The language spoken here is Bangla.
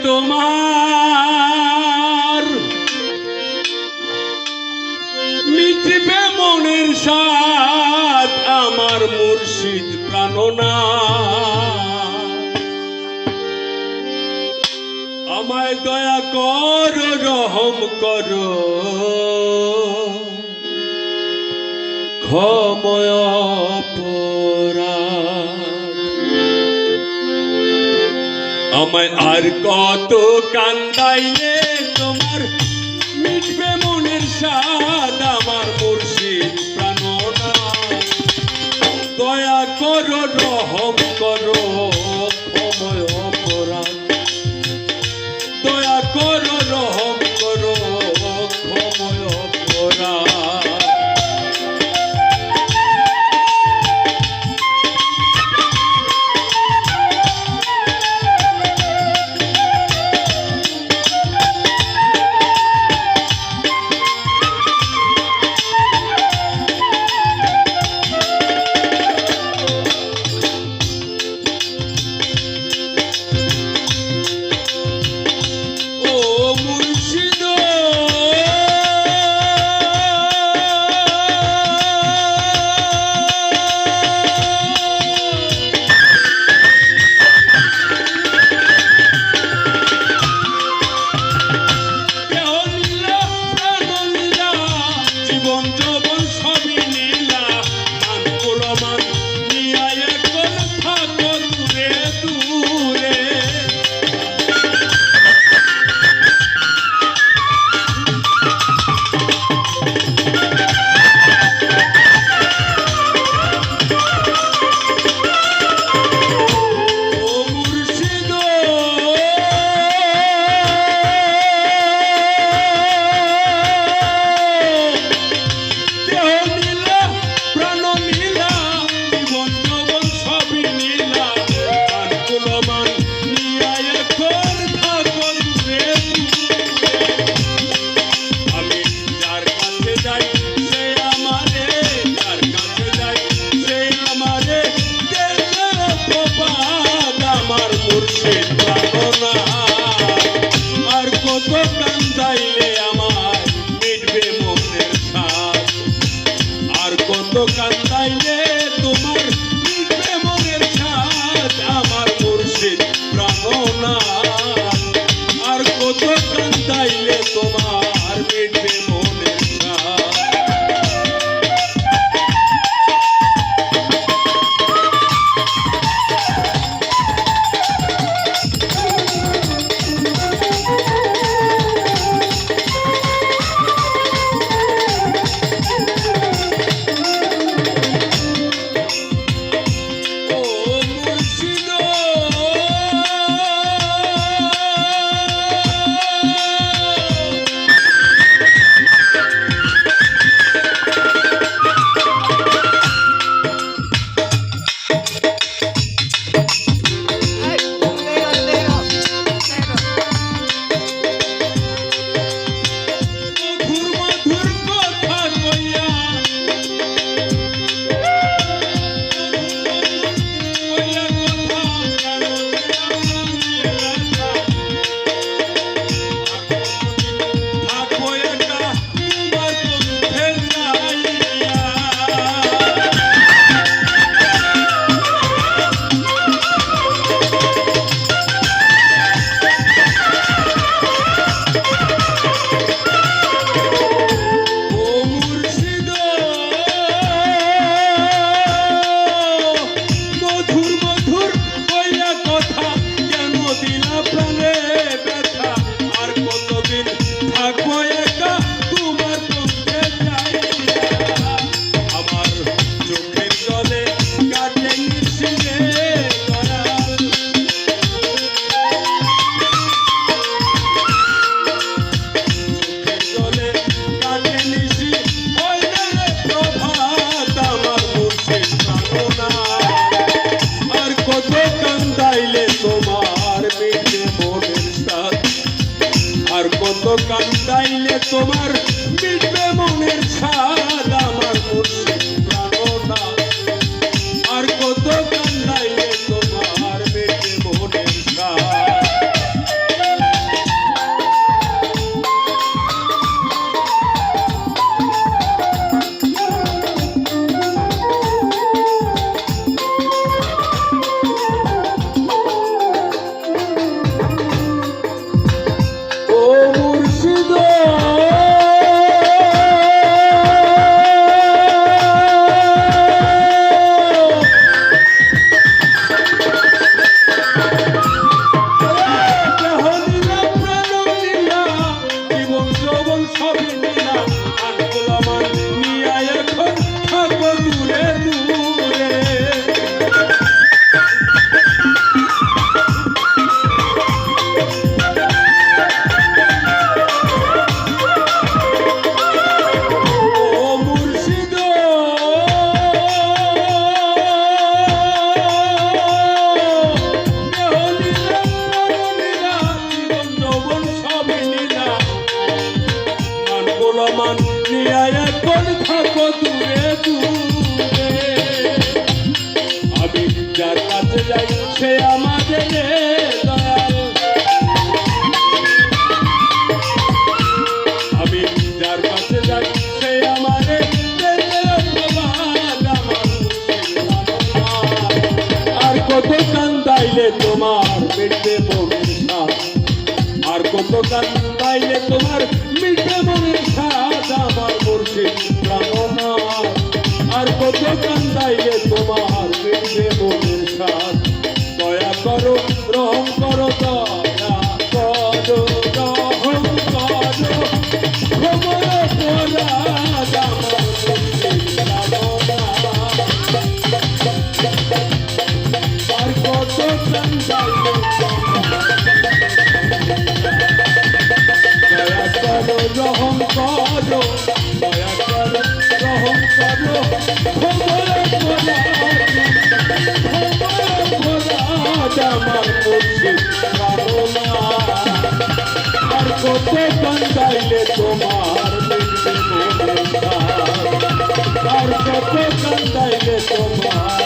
তোমার মিটবে মনের স্বাদ আমার মুর্শিদ প্রাণনাথ। আমায় দয়া কর রহম কর ক্ষময় অপরাধ। আমায় আর কত কান্দাইলে তোমার মিটবে মনের স্বাদ আমার মুর্শিদ প্রাণনাথ। দয়া করো রহম করো ক্ষময় অপরাধ। দয়া করো রহম করো ক্ষময় অপরাধ। আর কত কান্দাইলে আমার মিটবে মনের স্বাদ। আর কত কান্দাইলে তোমার মিটবে মনের স্বাদ আমার মুর্শিদ প্রাণনাথ। আর কত কান্দাইলে তোমার মিটবে মনের স্বাদ। কান্দাইলে তোমার মিটবে মনের স্বাদ আমার মুর্শিদ প্রাণনাথ। আর কত কান্দাইলে তোমার মিটবে মনের স্বাদ। সে আমাদের দয়াল। আমি যার কাছে যাই সে আমারে আর কত কান্দাইলে তোমার মিটবে মনের স্বাদ, আর কত কান্দাইলে তোমার মিটবে মনের স্বাদ আমার মুর্শিদ প্রাণনাথ। আর কত কান্দাইলে তোমার মিটবে মনের স্বাদ। দয়া করো রহম করো দয়া করো রহম করো ক্ষমা করা আমার মুর্শিদ প্রাণনাথ। আর কত কান্দাইলে দয়া করো রহম করো, দয়া করো রহম করো ক্ষমা করা আমার মুর্শিদ প্রাণনাথ। আর কত কান্দাইলে তোমার মিটবে মনের স্বাদ, আর কত কান্দাইলে তোমার